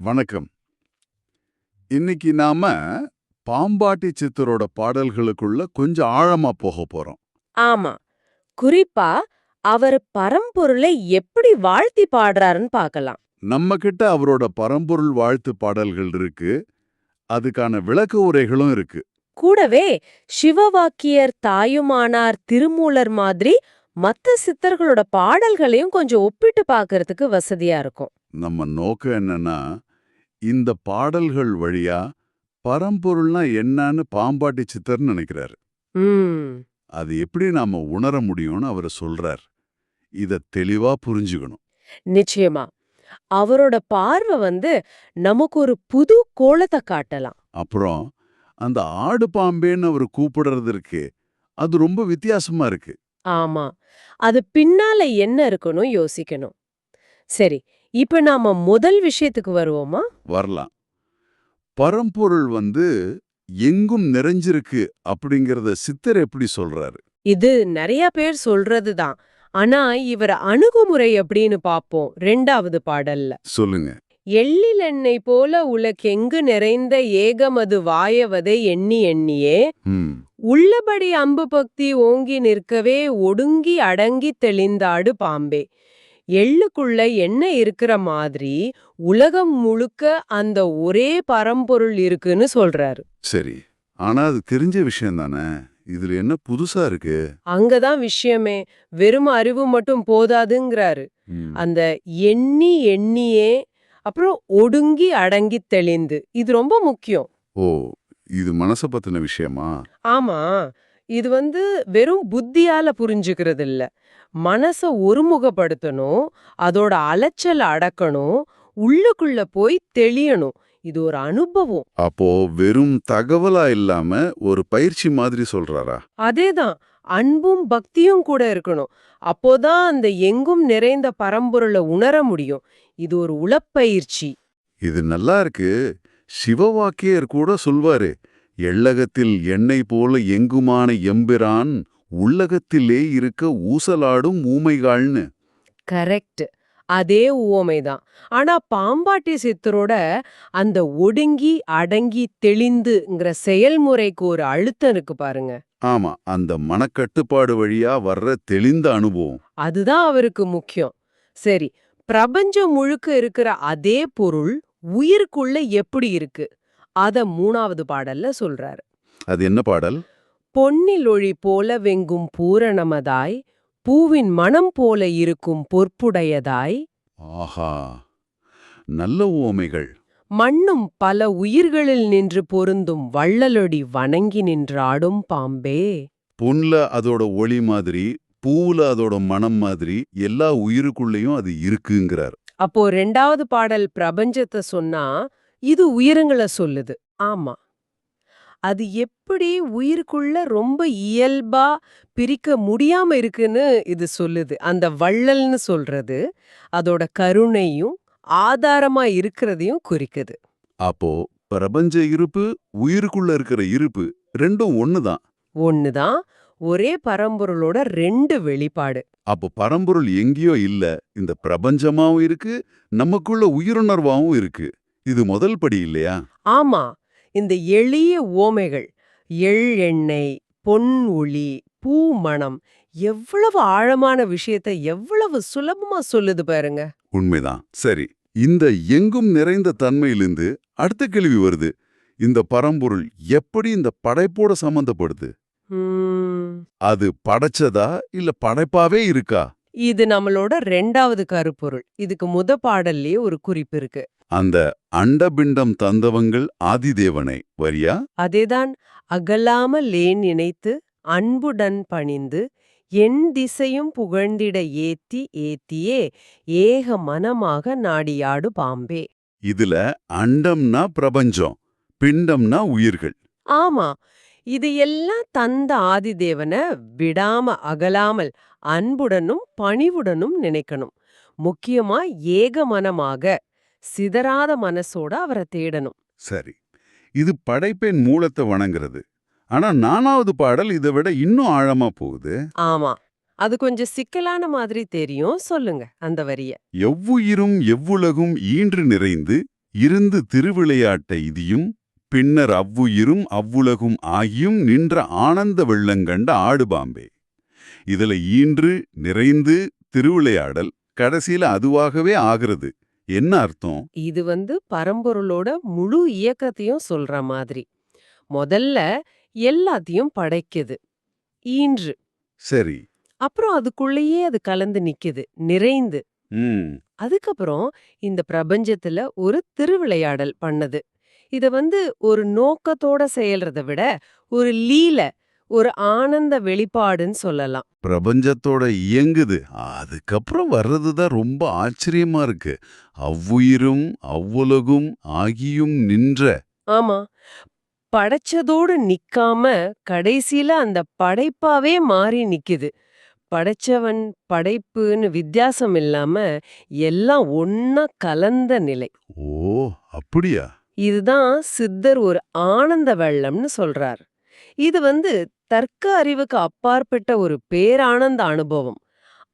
வணக்கம். இன்னைக்கு நாம பாம்பாட்டி சித்தரோட பாடல்களுக்குள்ள கொஞ்சம் ஆழமா போக போறோம். ஆமா. குறிப்பா அவர் பரம்பொருளை எப்படி வாழ்த்தி பாடுறாருன்னு பார்க்கலாம். நம்ம கிட்ட அவரோட பரம்பொருள் வாழ்த்து பாடல்கள் இருக்கு. அதுக்கான விளக்க உரைகளும் இருக்கு. கூடவே சிவவாக்கியர், தாயுமானார், திருமூலர் மாதிரி மத்த சித்தர்களோட பாடல்களையும் கொஞ்சம் ஒப்பிட்டு பார்க்கறதுக்கு வசதியா இருக்கும். நம்ம நோக்கம் என்னன்னா, இந்த பாடல்கள் வழியா பரம்பொருள்னா என்னன்னு பாம்பாட்டி சித்தர்னு நினைக்கிறாரு. ம். அது எப்படி நாம உணர முடியும்னு அவர் சொல்றார். இத தெளிவா புரிஞ்சுக்கணும். நிச்சயமா. அவரோட பார்வை நமக்கு ஒரு புது கோலத்தை காட்டலாம். அப்புறம் அந்த ஆடு பாம்பேன்னு அவர் கூப்பிடுறது இருக்கே, அது ரொம்ப வித்தியாசமா இருக்கு. ஆமா. அது பின்னால என்ன இருக்குன்னு யோசிக்கணும். சரி, இப்ப நாம முதல் விஷயத்துக்கு வருவோமா? வரலாம். பரம்பொருள் எங்கும் நிறைஞ்சிருக்கு அப்படிங்கறத சித்தர் எப்படி சொல்றாரு? இது நிறைய பேர் சொல்றதுதான். ஆனா இவர் அணுகுமுறை எப்படின்னு பாப்போம் 2வது பாடல்ல. சொல்லுங்க. எள்ளிலெண்ணெய் போல உலகெங்கு நிறைந்த ஏகமது வாயவதை எண்ணி எண்ணியே ம். உள்ளபடி அம்பு பக்தி ஓங்கி நிற்கவே ஒடுங்கி அடங்கி தெளிந்தாடு பாம்பே. எள்ளுக்குள்ள எண்ணெய் இருக்கிற மாதிரி உலகம் முழுக்க அந்த ஒரே பரம்பொருள் இருக்குன்னு சொல்றாரு. சரி. ஆனா அது தெரிஞ்ச விஷயம் தானே. இதுல என்ன புதுசா இருக்கு? அங்கதான் விஷயமே. வெறும் அறிவு மட்டும் போதாதுங்கிறாரு. ம். அந்த எண்ணி எண்ணியே அப்புறம் ஒடுங்கி அடங்கி தெளிந்து இது ரொம்ப முக்கியம். ஓ, இது மனச பத்தின விஷயமா? ஆமா. இது வெறும் புத்தியால புரிஞ்சுக்கிறது இல்ல. மனச ஒருமுகப்படுத்தணும், அதோட அலைச்சல அடக்கணும், உள்ளுக்குள்ள போய் தெளியணும். இது ஒரு அனுபவம். அப்போ வெறும் தகவலா இல்லாம ஒரு பயிற்சி மாதிரி சொல்றாரா? அதேதான். அன்பும் பக்தியும் கூட இருக்கணும். அப்போதான் அந்த எங்கும் நிறைந்த பரம்பொருளை உணர முடியும். இது ஒரு உளப்பயிற்சி. இது நல்லா இருக்கு. சிவவாக்கியர் கூட சொல்வாரு, எள்ளகத்தில் எண்ணெய் போல எங்குமான எம்பிரான் உள்ளகத்திலே இருக்க ஊசலாடும் ஊமைகாள்னு. கரெக்ட். அதே உவமைதான். ஆனா பாம்பாட்டி சித்தரோட அந்த ஒடுங்கி அடங்கி தெளிந்துங்கிற செயல்முறைக்கு ஒரு அழுத்தம் இருக்கு பாருங்க. ஆமா, அந்த மனக்கட்டுப்பாடு வழியா வர்ற தெளிந்த அனுபவம். அதுதான் அவருக்கு முக்கியம். சரி, பிரபஞ்சம் முழுக்க இருக்கிற அதே பொருள் உயிருக்குள்ள எப்படி இருக்கு? அத 3வது பாடல்ல சொல்றாரு. அது என்ன பாடல்? பொன்னில் ஒளி போல வெங்கும் பூரணமதாய், பூவின் மனம் போல இருக்கும் பொற்புடையதாய், ஆஹா, நல்ல உவமைகள். மண்ணும் பல உயிர்களில் நின்று பொருந்தும் வள்ளலொடி வணங்கி நின்றாடும் பாம்பே. பொன்ல அதோட ஒளி மாதிரி, பூவுல அதோட மனம் மாதிரி எல்லா உயிருக்குள்ளேயும் அது இருக்குங்கிறார். அப்போ 2வது பாடல் பிரபஞ்சத்தை சொன்னா, இது உயிரினங்களை சொல்லுது. ஆமா. அது எப்படி உயிருக்குள்ள ரொம்ப இயல்பா பிரிக்க முடியாம இருக்குன்னு இது சொல்லுது. அந்த வள்ளல்னு சொல்றது அதோட கருணையும் ஆதாரமா இருக்கிறதையும் குறிக்குது. அப்போ பிரபஞ்ச இருப்பு, உயிருக்குள்ள இருக்கிற இருப்பு ரெண்டும் ஒண்ணுதான். ஒண்ணுதான். ஒரே பரம்பொருளோட 2 வெளிப்பாடு. அப்போ பரம்பொருள் எங்கேயோ இல்ல, இந்த பிரபஞ்சமாவும் இருக்கு, நமக்குள்ள உயிருணர்வாவும் இருக்கு. இது முதல் படி இல்லையா? ஆமா. இந்த எளிய உவமைகள் எள் எண்ணெய், பொன் ஒளி, பூ மணம் எவ்வளவு ஆழமான விஷயத்தை எவ்வளவு சுலபமா சொல்லுது பாருங்க. உண்மைதான். சரி, இந்த எங்கும் நிறைந்த தன்மையிலிருந்து அடுத்த கேள்வி வருது. இந்த பரம்பொருள் எப்படி இந்த படைப்போட சம்பந்தப்படுது? ம், அது படைச்சதா இல்ல படைப்பாவே இருக்கா? இது நம்மளோட 2வது கருப்பொருள். இதுக்கு பாடல்லயே ஒரு குறிப்பு இருக்கு. அந்த அண்டபிண்டம் தந்தவங்கள் ஆதிதேவனை வரியா? அதேதான். அகலாமல் லேன் நினைத்து அன்புடன் பணிந்து என் திசையும் புகழ்ந்திட ஏத்தி ஏத்தியே ஏக மனமாக நாடியாடு பாம்பே. இதுல அண்டம்னா பிரபஞ்சம், பிண்டம்னா உயிர்கள். ஆமா. இது எல்லாம் தந்த ஆதிதேவன விடாம அகலாமல் அன்புடனும் பணிவுடனும் நினைக்கணும். முக்கியமா ஏக மனமாக சிதறாத மனசோட அவரை தேடணும். சரி, இது படைப்பின் மூலத்தை வணங்குறது. ஆனா 4வது பாடல் இதை விட இன்னும் ஆழமா போகுது. ஆமா. அது கொஞ்சம் சிக்கலான மாதிரி தெரியும். சொல்லுங்க அந்த வரிய. எவ்வுயிரும் எவ்வுலகும் ஈன்று நிறைந்து இருந்து திருவிளையாட்ட இதியும் பின்னர் அவ்வுயிரும் அவ்வுலகும் ஆகியும் நின்ற ஆனந்த வெள்ளங்கண்ட ஆடுபாம்பே. இதுல ஈன்று நிறைந்து திருவிளையாடல் கடைசியில அதுவாகவே ஆகிறது. என்ன அர்த்தம்? இது பரம்பொருளோட முழு இயக்கத்தையும் சொல்ற மாதிரி. முதல்ல எல்லாத்தையும் படைக்குது, ஈன்று. சரி. அப்புறம் அதுக்குள்ளேயே அது கலந்து நிக்குது, நிறைந்து. ம். அதுக்கப்புறம் இந்த பிரபஞ்சத்துல ஒரு திருவிளையாடல் பண்ணுது. இத ஒரு நோக்கத்தோட செயல்றத விட ஒரு லீல, ஒரு ஆனந்த வெளிப்பாடுன்னு சொல்லலாம். பிரபஞ்சத்தோட இயங்குது. அதுக்கப்புறம் வர்றதுதான் ரொம்ப ஆச்சரியமா இருக்கு. அவ்வுயிரும் அவ்வுலகும் ஆகியும் நின்ற. ஆமா. படைச்சதோடு நிக்காம கடைசியில அந்த படைப்பாவே மாறி நிக்குது. படைச்சவன் படைப்புன்னு வித்தியாசம் இல்லாம எல்லாம் ஒன்னா கலந்த நிலை. ஓ, அப்படியா? இதுதான் சித்தர் ஒரு ஆனந்த வெள்ளம்னு சொல்றார். இது தர்க்க அறிவுக்கு அப்பாற்பட்ட ஒரு பேரானந்த அனுபவம்.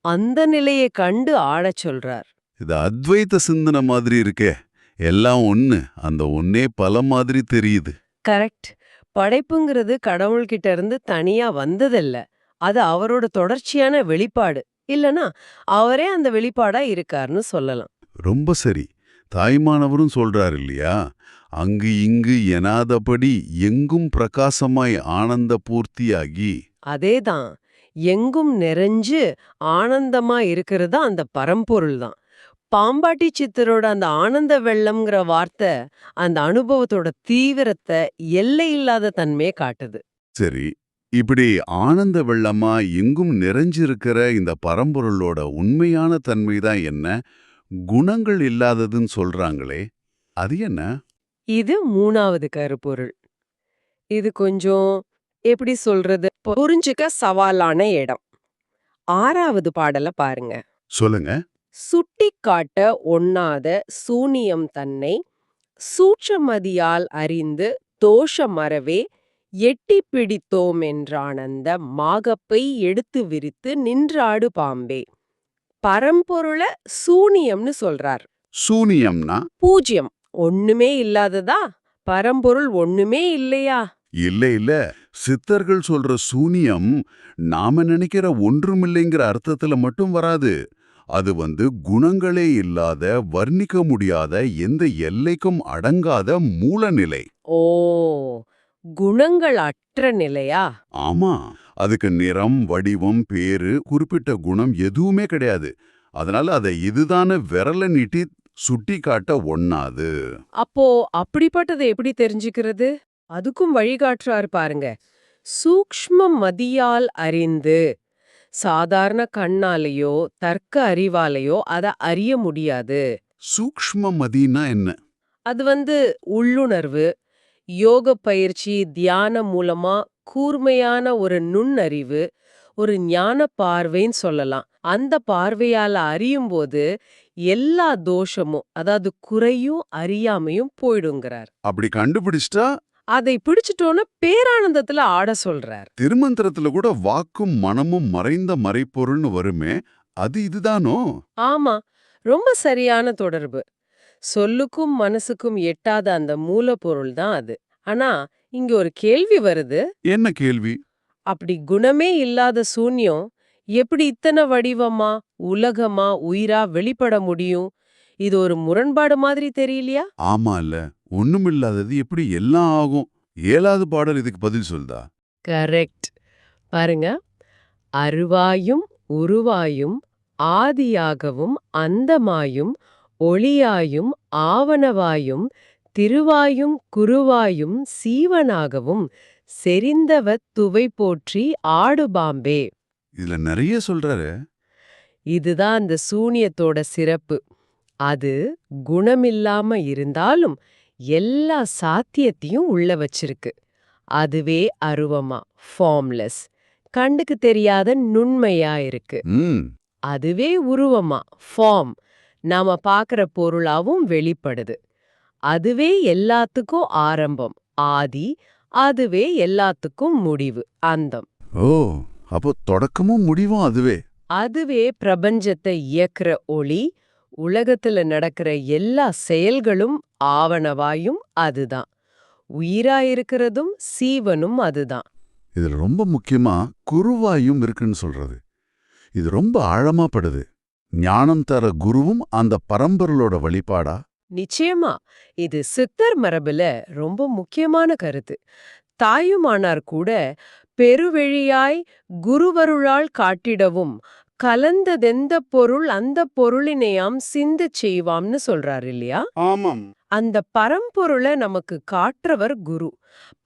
அந்த நிலையை கண்டு ஆடச் சொல்றார். இது அத்வைத சிந்தனை மாதிரி இருக்கே. எல்லாம் ஒண்ணு, அந்த ஒன்னே பல மாதிரி தெரியுது. கரெக்ட். படைப்புங்கிறது கடவுள்கிட்ட இருந்து தனியா வந்ததில்ல. அது அவரோட தொடர்ச்சியான வெளிப்பாடு. இல்லனா அவரே அந்த வெளிப்பாடா இருக்காருன்னு சொல்லலாம். ரொம்ப சரி. தாய்மானவரும் சொல்றார் இல்லையா? அங்கு இங்கு எனாதபடி எங்கும் பிரகாசமாய் ஆனந்த பூர்த்தியாகி. அதேதான். எங்கும் நிறைஞ்சு ஆனந்தமா இருக்கிறது அந்த பரம்பொருள் தான். பாம்பாட்டி சித்தரோட அந்த ஆனந்த வெள்ளம்ங்கிற வார்த்தை அந்த அனுபவத்தோட தீவிரத்தை, எல்லையில்லாத தன்மையை காட்டுது. சரி. இப்படி ஆனந்த வெள்ளமா எங்கும் நிறைஞ்சிருக்கிற இந்த பரம்பொருளோட உண்மையான தன்மைதான் என்ன? குணங்கள் இல்லாததுன்னு சொல்றாங்களே, அது என்ன? இது 3வது கருப்பொருள். இது கொஞ்சம் எப்படி சொல்றது, புரிஞ்சுக்க சவாலான இடம். 6வது பாடல பாருங்க. சொல்லுங்க. சுட்டிக்காட்ட ஒண்ணாத சூனியம் தன்னை சூட்சமதியால் அறிந்து தோஷமறவே எட்டிப் பிடித்தோமென்றானந்த மாகப்பை எடுத்து விரித்து நின்றாடு பாம்பே. பரம்பொருள சூனியம்னு சொல்றார். சூனியம்னா? பூஜ்யம், ஒண்ணுமே இல்லாததா? பரம்பொருள் ஒண்ணுமே இல்லையா? இல்ல இல்ல. சித்தர்கள் சொல்ற சூனியம் நாம நினைக்கிற ஒன்றுமில்லைங்கிற அர்த்தத்துல மட்டும் வராது. அது குணங்களே இல்லாத, வர்ணிக்க முடியாத, எந்த எல்லைக்கும் அடங்காத மூலநிலை. ஓ, குணங்கள் அற்ற நிலையா? ஆமா. அதுக்கு நிறம், வடிவம், பேரு, குறிப்பிட்ட குணம் எதுவுமே கிடையாது. அதனால அதை இதுதான விரல நீட்டி சுட்டி காட்ட ஒண்ணாது. அப்போ அப்படிப்பட்டதை எப்படி தெரிஞ்சுக்கிறது? அதுக்கும் வழிகாட்டுறாரு பாருங்க. சூக்ஷ்ம மதியால் அறிந்து. சாதாரண கண்ணாலேயோ தர்க்க அறிவாலேயோ அத அறிய முடியாது. சூக்ஷ்ம மதினா என்ன? அது உள்ளுணர்வு, யோக பயிற்சி, தியானம் மூலமா கூர்மையான ஒரு நுண்ணறிவு, ஒரு ஞான பார்வைன்னு சொல்லலாம். அந்த பார்வையால அறியும்போது எல்லா தோஷமும், அதாவது குறையும் அறியாமையும் போயிடுங்கிறார். அப்படி கண்டுபிடிச்சிட்டா? அதை பிடிச்சிட்டோன்னு பேரானந்தத்துல ஆட சொல்றார். திருமந்திரத்துல கூட வாக்கும் மனமும் மறைந்த மறைப்பொருள்னு வருமே, அது இதுதானோ? ஆமா, ரொம்ப சரியான தொடர்பு. சொல்லுக்கும் மனசுக்கும் எட்டாத அந்த மூலப்பொருள் தான் அது. ஆனா இங்க ஒரு கேள்வி வருது. என்ன கேள்வி? அப்படி குணமே இல்லாத சூன்யம் எப்படி இத்தனை வடிவமா, உலகமா, உயிரா வெளிப்பட முடியும்? இது ஒரு முரண்பாடு மாதிரி தெரியலையா? ஆமா இல்ல. ஒண்ணுமில்லாதது எப்படி எல்லாம் ஆகும்? 7வது பாடல் இதுக்கு பதில் சொல்தா? கரெக்ட். பாருங்க. அருவாயும் உருவாயும் ஆதியாகவும் அந்தமாயும் ஒளியாயும் ஆவனவாயும் திருவாயும் குருவாயும் சீவனாகவும் செறிந்தவத் துவை போற்றி ஆடுபாம்பே. இதுல நிறைய சொல்றாரு. இதுதான் அந்த சூனியத்தோட சிறப்பு. அது குணமில்லாம இருந்தாலும் எல்லா சாத்தியத்தையும் உள்ள வச்சிருக்கு. அதுவே அருவமா, ஃபார்ம்லெஸ், கண்ணுக்கு தெரியாத நுண்மையா இருக்கு. ம். அதுவே உருவமா, ஃபார்ம், நாம பாக்குற பொருளாவும் வெளிப்படுது. அதுவே எல்லாத்துக்கும் ஆரம்பம், ஆதி. அதுவே எல்லாத்துக்கும் முடிவு, அந்தம். ஓ, அப்போ தொடக்கமும் முடிவும் அதுவே. அதுவே பிரபஞ்சத்தை இயக்குற ஒளி, உலகத்துல நடக்கிற எல்லா செயல்களும் ஆவணவாயும் அதுதான். உயிராயிருக்கிறதும் சீவனும் அதுதான். இதுல ரொம்ப முக்கியமா குருவாயும் இருக்குன்னு சொல்றது. இது ரொம்ப ஆழமா படுது. ஞானம் தர குருவும் அந்த பரம்பொருளோட வழிபாடா? நிச்சயமா, இது சித்தர் மரபுல ரொம்ப முக்கியமான கருத்து. தாயுமானார் கூட பெருவெளியாய் குருவருளால் காட்டிடவும் கலந்ததெந்த பொருள் அந்த பொருளினையாம் சிந்தச் செய்வாம்னு சொல்றாரு இல்லையா? ஆமாம். அந்த பரம்பொருளை நமக்கு காட்டுறவர் குரு.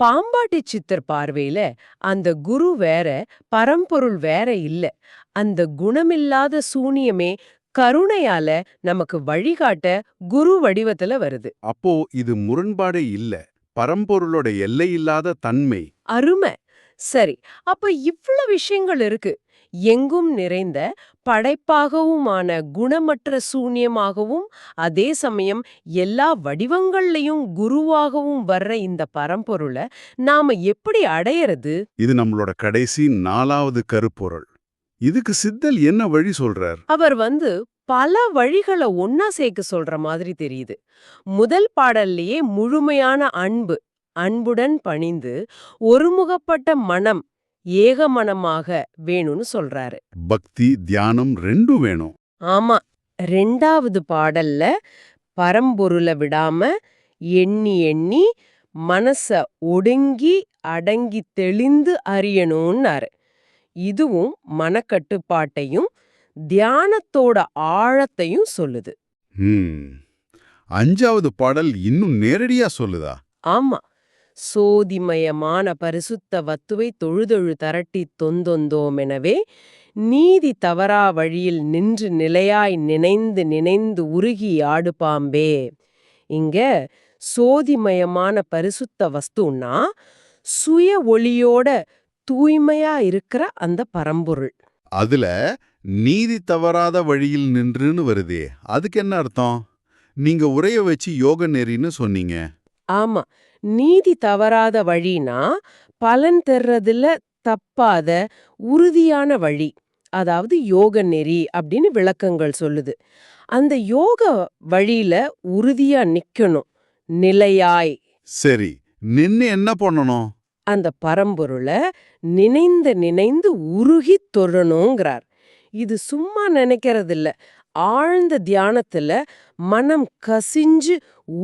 பாம்பாட்டி சித்தர் பார்வையில அந்த குரு வேற, பரம்பொருள் வேற இல்ல. அந்த குணமில்லாத சூனியமே கருணையால நமக்கு வழிகாட்ட குரு வடிவத்துல வருது. அப்போ இது முரண்பாடே இல்ல. பரம்பொருளோட எல்லையில்லாத தன்மை. அருமை. சரி, அப்ப இவ்வளவு விஷயங்கள் இருக்கு. எங்கும் நிறைந்த படைப்பாகவுமான குணமற்ற சூன்யமாகவும் அதே சமயம் எல்லா வடிவங்கள்லயும் குருவாகவும் வர்ற இந்த பரம்பொருளை நாம எப்படி அடையறது? இது நம்மளோட கடைசி 4வது கருப்பொருள். இதுக்கு சித்தல் என்ன வழி சொல்றார்? அவர் பல வழிகளை ஒன்னா சேர்க்க சொல்ற மாதிரி தெரியுது. முதல் பாடல்லையே முழுமையான அன்பு, அன்புடன் பணிந்து ஒருமுகப்பட்ட மனம், ஏக மனமாக வேணும்னு சொல்றாரு. பக்தி, தியானம் ரெண்டும் வேணும். ஆமா, 2வது பாடல்ல பரம்பொருளை விடாம எண்ணி எண்ணி மனச ஒடுங்கி அடங்கி தெளிந்து அறியணும்னாரு. இதுவும் மனக்கட்டுப்பாட்டையும் தியானத்தோட ஆழத்தையும் சொல்லுது. 5வது பாடல் இன்னும் நேரடியா சொல்லுதா? ஆமா, சோதிமயமான பரிசுத்த வத்துவை தொழுதொழு தரட்டி தொந்தொந்தோமெனவே நீதி தவறா வழியில் நின்று நிலையாய் நினைந்து நினைந்து உருகி ஆடு பாம்பே. இங்க சோதிமயமான பரிசுத்த வஸ்துன்னா சுய ஒளியோட தூய்மையா இருக்கிற அந்த பரம்பொருள். அதுல நீதி தவறாத வழியில் நின்றுன்னு வருதே, அதுக்கு என்ன அர்த்தம்? நீங்க உரைய வச்சு யோக நெறின்னு சொன்னீங்க. ஆமா, நீதி தவறாத வழினா பலன் தர்றதுல தப்பாத உறுதியான வழி, அதாவது யோக நெறி அப்படின்னு விளக்கங்கள் சொல்லுது. அந்த யோக வழியில உறுதியா நிக்கணும், நிலையாய். சரி, நின்னு என்ன பண்ணணும்? அந்த பரம்பொருளை நினைந்து நினைந்து உருகி தொழணுங்கிறார். இது சும்மா நினைக்கிறதில்ல, ஆழ்ந்த தியானத்துல மனம் கசிஞ்சு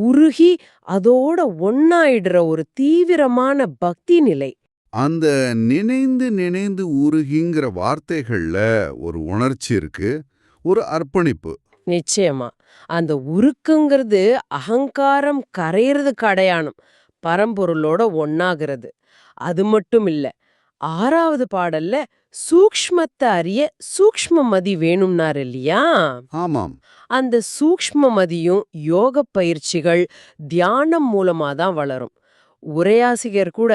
உருகி அதோட ஒன்னாயிடுற ஒரு தீவிரமான பக்தி நிலை. அந்த நினைந்து நினைந்து உருகிங்கிற வார்த்தைகள்ல ஒரு உணர்ச்சி இருக்கு, ஒரு அர்ப்பணிப்பு. நிச்சயமா, அந்த உருக்குங்கிறது அகங்காரம் கரையிறதுக்கு அடையாளம், பரம்பொருளோட ஒன்னாகிறது. அது மட்டும் இல்ல, 6வது பாடல்ல சூக்ஷ்மத்தை அறிய சூக்ஷ்ம மதி வேணும்னாரு இல்லையா? ஆமாம். அந்த சூக்ஷ்ம மதியும் யோக பயிற்சிகள், தியானம் மூலமா தான் வளரும். உரையாசிரியர் கூட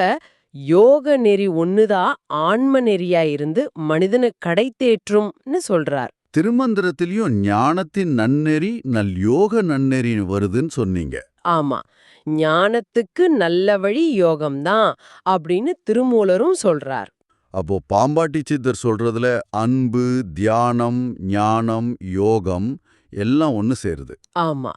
யோக நெறி ஒண்ணுதான் ஆன்ம நெறியா இருந்து மனிதனை கடை தேற்றும்னு சொல்றார். திருமந்திரத்திலயும் ஞானத்தின் நன்னெறி யோக நன்னெறின்னு வருதுன்னு சொன்னீங்க. ஆமா, ஞானத்துக்கு நல்ல வழி யோகம்தான் அப்படின்னு திருமூலரும் சொல்றார். அப்போ பாம்பாட்டி சித்தர் சொல்றதுல அன்பு, தியானம், ஞானம், யோகம் எல்லாம் ஒன்னு சேருது. ஆமா,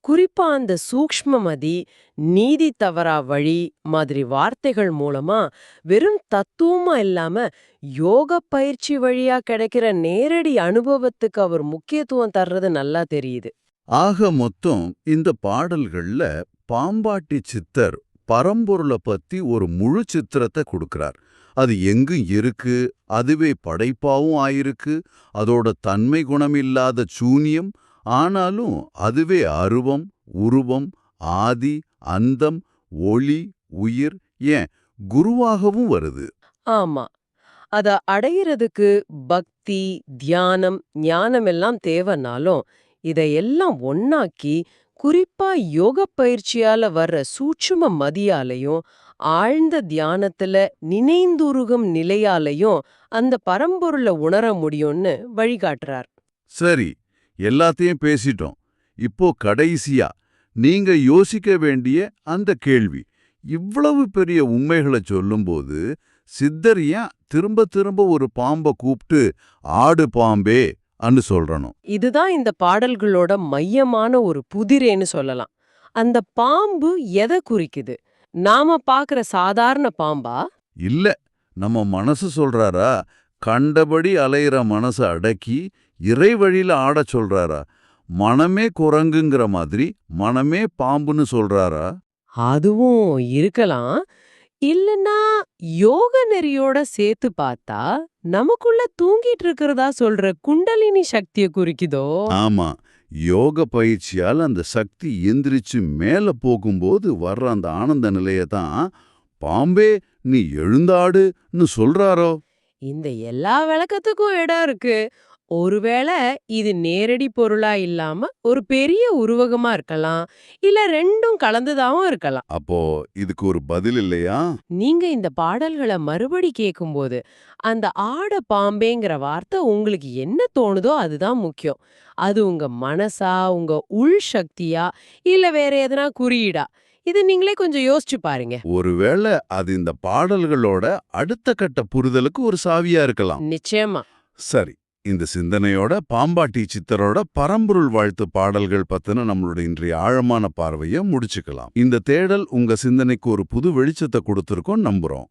குறிப்பா அந்த சூக்ஷ்மமதி, நீதி தவறா வழி மாதிரி வார்த்தைகள் மூலமா வெறும் தத்துவமா இல்லாம யோக பயிற்சி வழியா கிடைக்கிற நேரடி அனுபவத்துக்கு அவர் முக்கியத்துவம் தர்றது நல்லா தெரியுது. ஆக மொத்தம் இந்த பாடல்கள்ல பாம்பாட்டி சித்தர் பரம்பொருளை பத்தி ஒரு முழு சித்திரத்தை கொடுக்கிறார். அது எங்கும் இருக்கு, அதுவே படைப்பாவும் ஆயிருக்கு, அதோட தன்மை குணமில்லாத சூனியம், ஆனாலும் அதுவே அருவம், உருவம், ஆதி, அந்தம், ஒளி, உயிர், ஏன் குருவாகவும் வருது. ஆமா, அத அடையிறதுக்கு பக்தி, தியானம், ஞானம் எல்லாம் தேவைனாலும் இதையெல்லாம் ஒன்னாக்கி குறிப்பா யோக பயிற்சியால வர்ற சூட்சும மதியாலையும் ஆழ்ந்த தியானத்துல நினைந்துருகும் நிலையாலையும் அந்த பரம்பொருளை உணர முடியும்னு வழிகாட்டுறார். சரி, எல்லாத்தையும் பேசிட்டோம். இப்போ கடைசியா நீங்க யோசிக்க வேண்டிய அந்த கேள்வி. இவ்வளவு பெரிய உண்மைகளை சொல்லும்போது சித்தர் ஏன் திரும்ப திரும்ப ஒரு பாம்பை கூப்பிட்டு ஆடு பாம்பே அன்னு சொல்றணும். இதுதான் இந்த பாடல்களோட மையமான ஒரு புதிரேன்னு சொல்லலாம். அந்த பாம்பு எதை குறிக்குது? நாம பார்க்கிற சாதாரண பாம்பா? இல்ல, நம்ம மனசு சொல்றாரா? கண்டபடி அலையிற மனச அடக்கி இறை வழியில ஆடச் சொல்றாரா? மனமே குரங்குங்கிற மாதிரி மனமே பாம்புன்னு சொல்றாரா? அதுவும் இருக்கலாம். இல்லனா யோக நெறியோட சேர்த்து பார்த்தா நமக்குள்ள தூங்கிட்டு இருக்கிறதா சொல்ற குண்டலினி சக்திய குறிக்குதோ? ஆமா, யோக பயிற்சியால் அந்த சக்தி எந்திரிச்சு மேல போகும்போது வர்ற அந்த ஆனந்த நிலைய தான் பாம்பே நீ எழுந்தாடுன்னு சொல்றாரோ? இந்த எல்லா விளக்கத்துக்கும் இடம் இருக்கு. ஒருவேளை இது நேரடி பொருளா இல்லாம ஒரு பெரிய உருவகமா இருக்கலாம். இல்ல ரெண்டும் கலந்ததாவும் இருக்கலாம். அப்போ இதுக்கு ஒரு பதில் இல்லையா? நீங்க இந்த பாடல்கள மறுபடி கேட்கும்போது, அந்த ஆட பாம்பேங்கிற வார்த்தை உங்களுக்கு என்ன தோணுதோ அதுதான் முக்கியம். அது உங்க மனசா, உங்க உள் சக்தியா, இல்ல வேற எதனா குறியீடா? இது நீங்களே கொஞ்சம் யோசிச்சு பாருங்க. ஒருவேளை அது இந்த பாடல்களோட அடுத்த கட்ட புரிதலுக்கு ஒரு சாவியா இருக்கலாம். நிச்சயமா. சரி, இந்த சிந்தனையோட பாம்பாட்டி சித்தரோட பரம்பொருள் வாழ்த்து பாடல்கள் பத்தின நம்மளோட இன்றைய ஆழமான பார்வையை முடிச்சுக்கலாம். இந்த தேடல் உங்க சிந்தனைக்கு ஒரு புது வெளிச்சத்தை கொடுத்திருக்கோம் நம்புறோம்.